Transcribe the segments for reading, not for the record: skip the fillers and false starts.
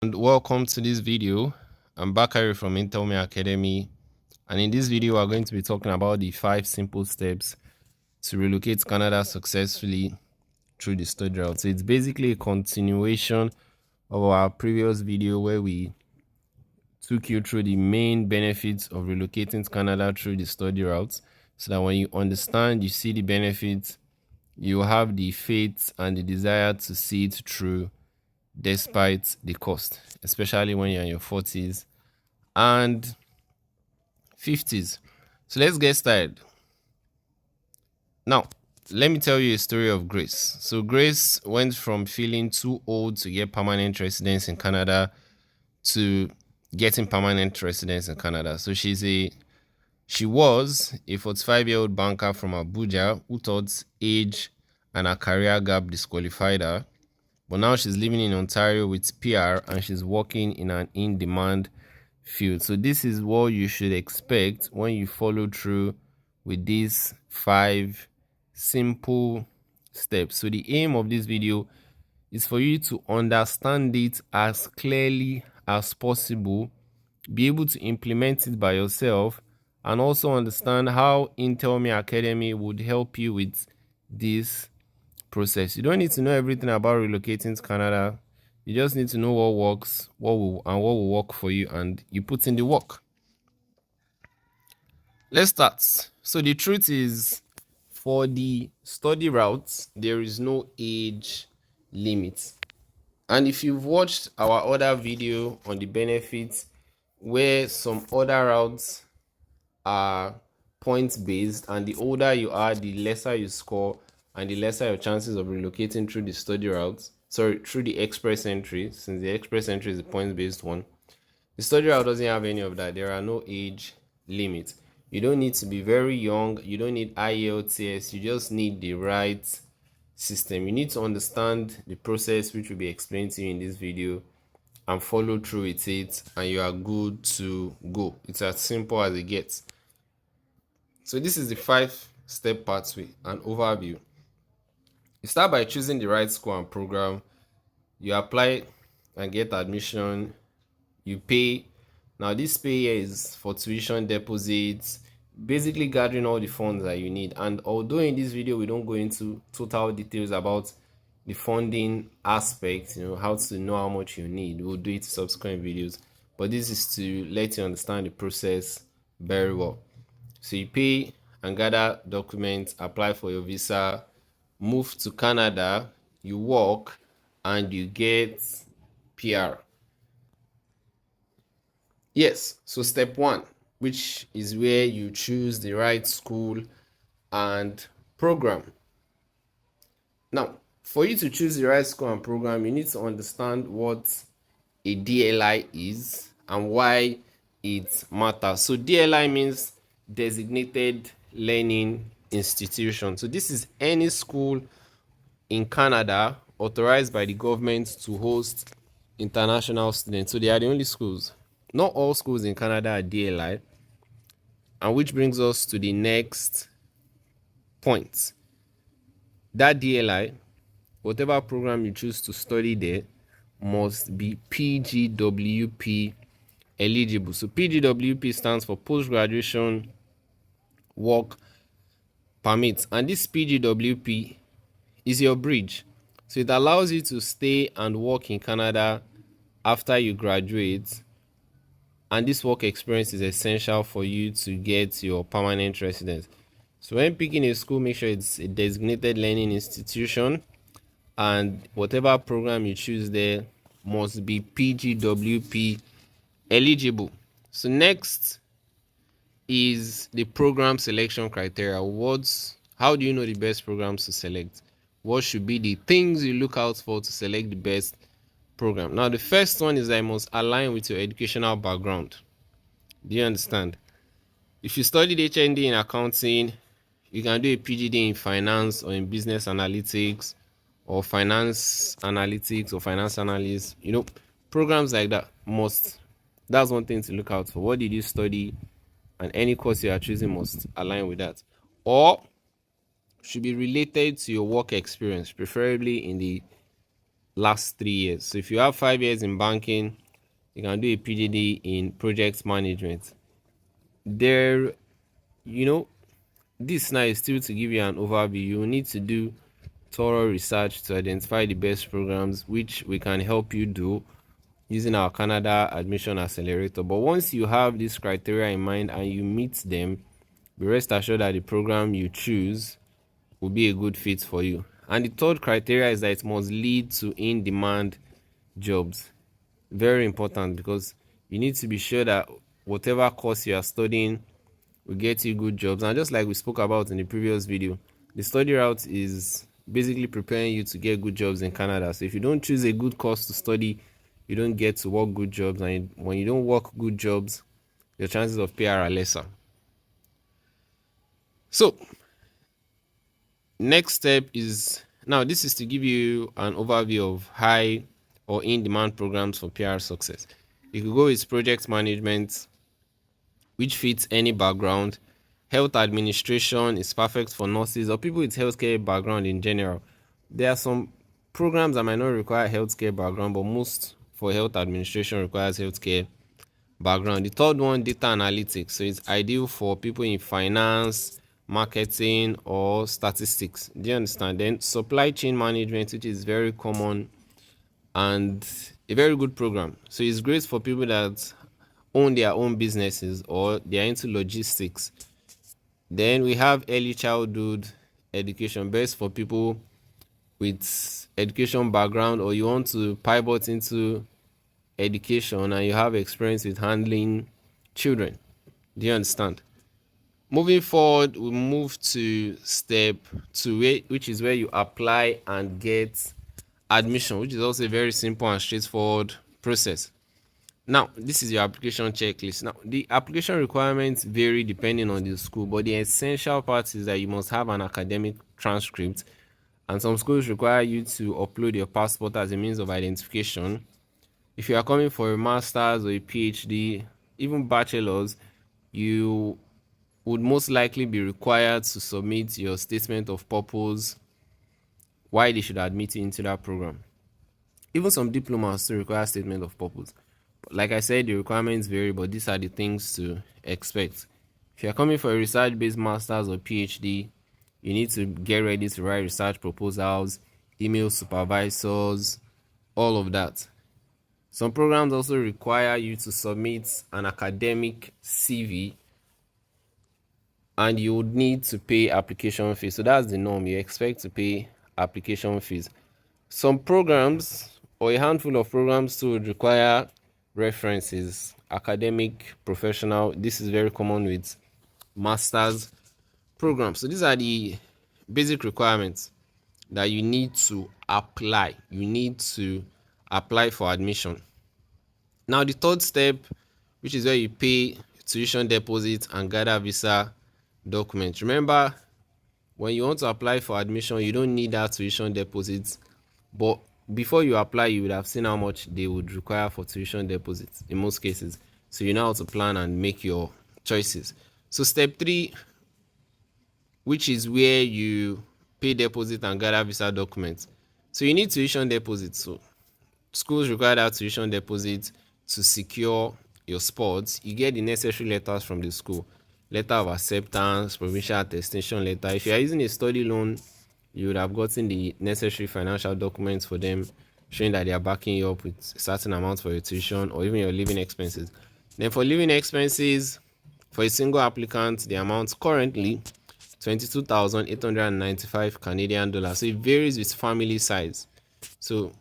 And welcome to this video. I'm Bakari from Intel Me Academy, and in this video we're going to be talking about the 5 simple steps to relocate to Canada successfully through the study route. So it's basically a continuation of our previous video where we took you through the main benefits of relocating to Canada through the study route, so that when you understand, you see the benefits, you have the faith and the desire to see it through despite the cost, especially when you're in your 40s and 50s. So let's get started. Now, let me tell you a story of Grace. So Grace went from feeling too old to get permanent residence in Canada to getting permanent residence in Canada. So she was a 45-year-old banker from Abuja who thought age and a career gap disqualified her. But now she's living in Ontario with PR and she's working in an in-demand field. So this is what you should expect when you follow through with these 5 simple steps. So the aim of this video is for you to understand it as clearly as possible, be able to implement it by yourself, and also understand how Intel Me Academy would help you with this process. You don't need to know everything about relocating to Canada. You just need to know what works, what will work for you, and you put in the work. Let's start. So the truth is, for the study routes, there is no age limit. And if you've watched our other video on the benefits, where some other routes are points based, and the older you are, the lesser you score and the lesser your chances of relocating through the study routes, through the express entry, since the express entry is a points based one. The study route doesn't have any of that. There are no age limits. You don't need to be very young, you don't need IELTS, you just need the right system. You need to understand the process, which will be explained to you in this video, and follow through with it, and you are good to go. It's as simple as it gets. So this is the 5-step pathway, an overview. You start by choosing the right school and program. You apply and get admission. You pay. Now this pay here is for tuition deposits, basically gathering all the funds that you need. And although in this video we don't go into total details about the funding aspect, how to know how much you need, we'll do it in subsequent videos, but this is to let you understand the process very well. So you pay and gather documents, apply for your visa, move to Canada, you work, and you get PR. Yes, so step 1, which is where you choose the right school and program. Now, for you to choose the right school and program, you need to understand what a DLI is and why it matters. So DLI means designated learning institution. So this is any school in Canada authorized by the government to host international students. So they are the only schools. Not all schools in Canada are DLI. And which brings us to the next point. That DLI, whatever program you choose to study there, must be PGWP eligible. So PGWP stands for Post-Graduation Work Permit. And this PGWP is your bridge. So it allows you to stay and work in Canada after you graduate. And this work experience is essential for you to get your permanent residence. So when picking a school, make sure it's a designated learning institution, and whatever program you choose there must be PGWP eligible. So next is the program selection criteria. How do you know the best programs to select? What should be the things you look out for to select the best program? Now the first one is that it must align with your educational background. Do you understand? If you studied HND in accounting, you can do a PGD in finance or in business analytics or finance analytics or finance analyst. Programs like that that's one thing to look out for. What did you study? And any course you are choosing must align with that, or should be related to your work experience, preferably in the last 3 years. So if you have 5 years in banking, you can do a PhD in project management. There, you know, this now is still to give you an overview. You need to do thorough research to identify the best programs, which we can help you do using our Canada Admission Accelerator. But once you have this criteria in mind and you meet them, be rest assured that the program you choose will be a good fit for you. And the third criteria is that it must lead to in-demand jobs. Very important, because you need to be sure that whatever course you are studying will get you good jobs. And just like we spoke about in the previous video, the study route is basically preparing you to get good jobs in Canada. So if you don't choose a good course to study, you don't get to work good jobs, and when you don't work good jobs, your chances of PR are lesser. So next step is, now this is to give you an overview of high or in-demand programs for PR success. You could go with project management, which fits any background. Health administration is perfect for nurses or people with healthcare background in general. There are some programs that might not require healthcare background, but most for health administration requires healthcare background. The third one, data analytics. So it's ideal for people in finance, marketing, or statistics. Do you understand? Then supply chain management, which is very common and a very good program. So it's great for people that own their own businesses or they are into logistics. Then we have early childhood education, best for people with education background, or you want to pivot into education and you have experience with handling children. Do you understand? Moving forward, we move to step 2, which is where you apply and get admission, which is also a very simple and straightforward process. Now, this is your application checklist. Now, the application requirements vary depending on the school, but the essential part is that you must have an academic transcript, and some schools require you to upload your passport as a means of identification. If you are coming for a master's or a PhD, even bachelor's, you would most likely be required to submit your statement of purpose why they should admit you into that program. Even some diplomas still require statement of purpose. But like I said, the requirements vary, but these are the things to expect. If you're coming for a research-based master's or PhD, you need to get ready to write research proposals, email supervisors, all of that. Some programs also require you to submit an academic CV, and you would need to pay application fees. So that's the norm. You expect to pay application fees. Some programs or a handful of programs too would require references, academic, professional. This is very common with master's programs. So these are the basic requirements that you need to apply. You need to apply for admission. Now the third step, which is where you pay tuition deposit and gather visa documents. Remember, when you want to apply for admission, you don't need that tuition deposit, but before you apply, you would have seen how much they would require for tuition deposits in most cases, so you know how to plan and make your choices. So step 3, which is where you pay deposit and gather visa documents. So you need tuition deposit. So schools require that tuition deposit to secure your spots. You get the necessary letters from the school, letter of acceptance, provincial attestation letter. If you are using a study loan, you would have gotten the necessary financial documents for them, showing that they are backing you up with a certain amount for your tuition or even your living expenses. Then for living expenses, for a single applicant, the amount currently 22,895 Canadian dollars. So it varies with family size. So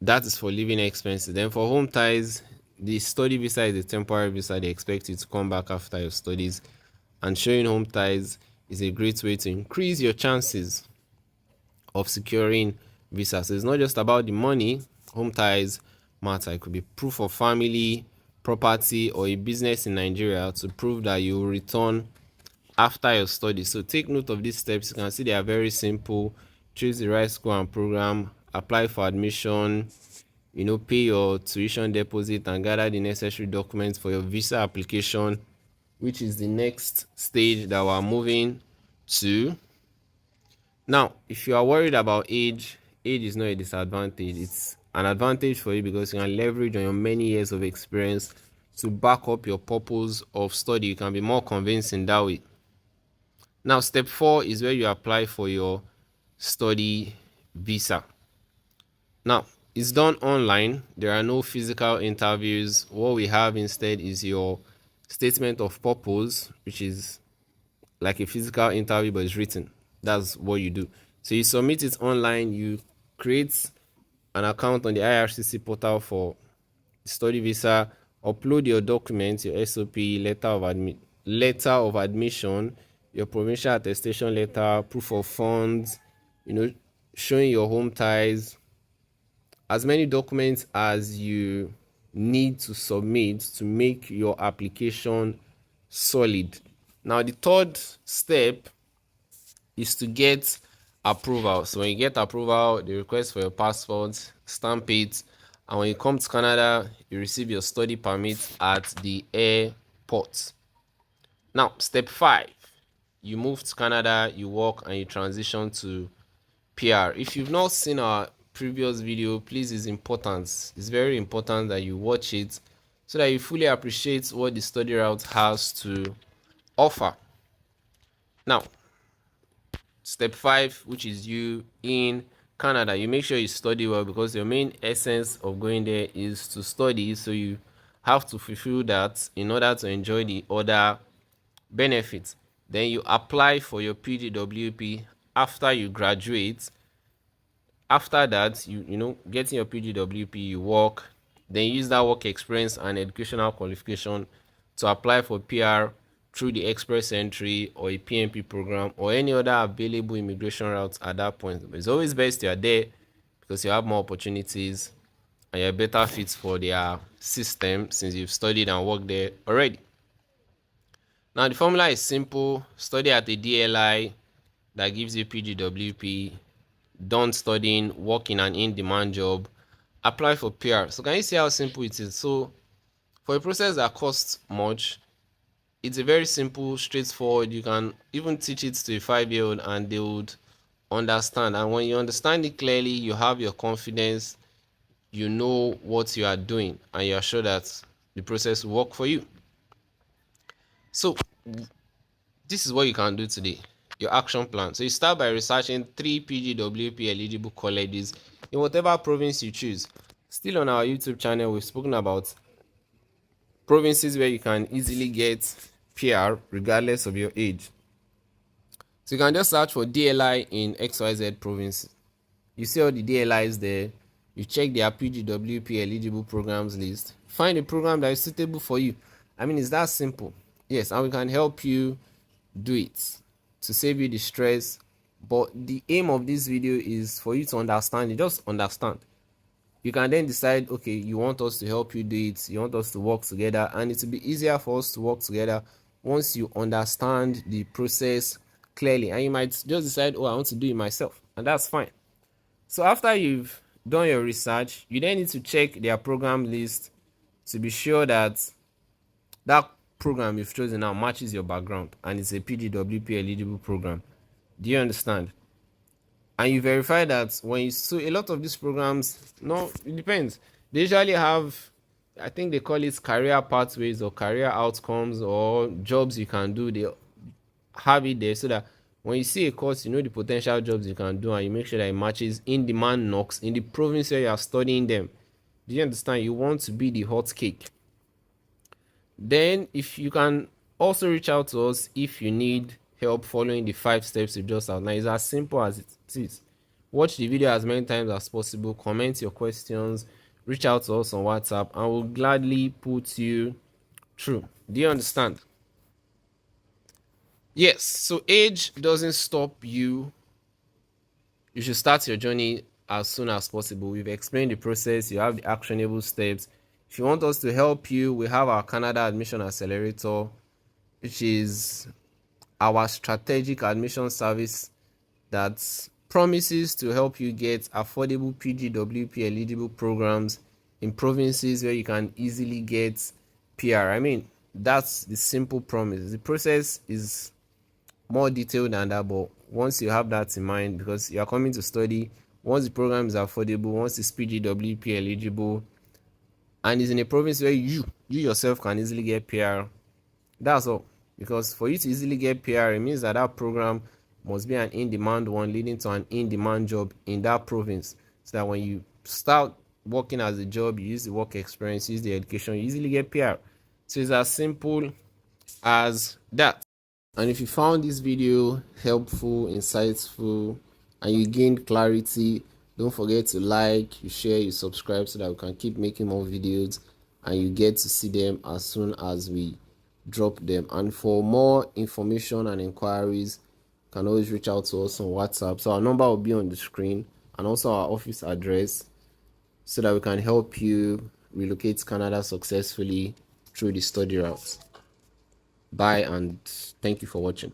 that is for living expenses. Then for home ties, the study visa is a temporary visa. They expect you to come back after your studies, and showing home ties is a great way to increase your chances of securing visas. So it's not just about the money. Home ties matter. It could be proof of family, property, or a business in Nigeria to prove that you will return after your studies. So take note of these steps. You can see they are very simple. Choose the right school and program, apply for admission, pay your tuition deposit and gather the necessary documents for your visa application, which is the next stage that we're moving to. Now, if you are worried about age, age is not a disadvantage. It's an advantage for you because you can leverage on your many years of experience to back up your purpose of study. You can be more convincing that way. Now, step 4 is where you apply for your study visa. Now, it's done online. There are no physical interviews. What we have instead is your statement of purpose, which is like a physical interview, but it's written. That's what you do. So you submit it online. You create an account on the IRCC portal for study visa, upload your documents, your SOP, letter of admission, your provincial attestation letter, proof of funds, showing your home ties, as many documents as you need to submit to make your application solid. Now, the third step is to get approval. So when you get approval, the request for your passport, stamp it, and when you come to Canada, you receive your study permit at the airport. Now, step 5, you move to Canada, you work, and you transition to PR. If you've not seen our previous video, please, it's important. It's very important that you watch it so that you fully appreciate what the study route has to offer. Now, step 5, which is you in Canada, you make sure you study well because your main essence of going there is to study. So you have to fulfill that in order to enjoy the other benefits. Then you apply for your PGWP after you graduate. After that, getting your PGWP, you work, then use that work experience and educational qualification to apply for PR through the express entry or a PMP program or any other available immigration routes at that point. But it's always best you are there because you have more opportunities and you're better fit for their system since you've studied and worked there already. Now, the formula is simple. Study at a DLI that gives you PGWP, done studying, work in an in-demand job, apply for PR. So can you see how simple it is? So for a process that costs much, it's a very simple, straightforward. You can even teach it to a 5-year-old and they would understand. And when you understand it clearly, you have your confidence, you know what you are doing, and you are sure that the process will work for you. So this is what you can do today. Your action plan. So you start by researching 3 PGWP eligible colleges in whatever province you choose. Still on our YouTube channel, we've spoken about provinces where you can easily get PR regardless of your age. So you can just search for DLI in XYZ province. You see all the DLIs there. You check their PGWP eligible programs list. Find a program that is suitable for you. I mean, it's that simple. Yes, and we can help you do it to save you the stress. But the aim of this video is for you to understand it. Just understand. You can then decide, okay, you want us to help you do it, you want us to work together, and it will be easier for us to work together once you understand the process clearly. And you might just decide, oh, I want to do it myself, and that's fine. So after you've done your research, you then need to check their program list to be sure that that program you've chosen now matches your background and it's a PGWP eligible program. Do you understand? And you verify that when you, so a lot of these programs, no, it depends. They usually have, I think they call it career pathways or career outcomes or jobs you can do. They have it there so that when you see a course, you know the potential jobs you can do and you make sure that it matches in demand knocks in the province where you are studying them. Do you understand? You want to be the hot cake. Then if you can also reach out to us if you need help following the 5 steps we just outlined. It's as simple as it is. Watch the video as many times as possible, comment your questions, reach out to us on WhatsApp, and we'll gladly put you through. Do you understand? Yes, so age doesn't stop you. You should start your journey as soon as possible. We've explained the process, you have the actionable steps. If you want us to help you, we have our Canada Admission Accelerator, which is our strategic admission service that promises to help you get affordable PGWP eligible programs in provinces where you can easily get PR. I mean, that's the simple promise. The process is more detailed than that, but once you have that in mind, because you are coming to study, once the program is affordable, once it's PGWP eligible, and is in a province where you yourself can easily get PR. That's all. Because for you to easily get PR, it means that that program must be an in-demand one, leading to an in-demand job in that province, so that when you start working as a job, you use the work experience, use the education, you easily get PR. So it's as simple as that. And if you found this video helpful, insightful, and you gained clarity, don't forget to like, you share, you subscribe, so that we can keep making more videos and you get to see them as soon as we drop them. And for more information and inquiries, you can always reach out to us on WhatsApp. So our number will be on the screen, and also our office address, so that we can help you relocate to Canada successfully through the study route. Bye, and thank you for watching.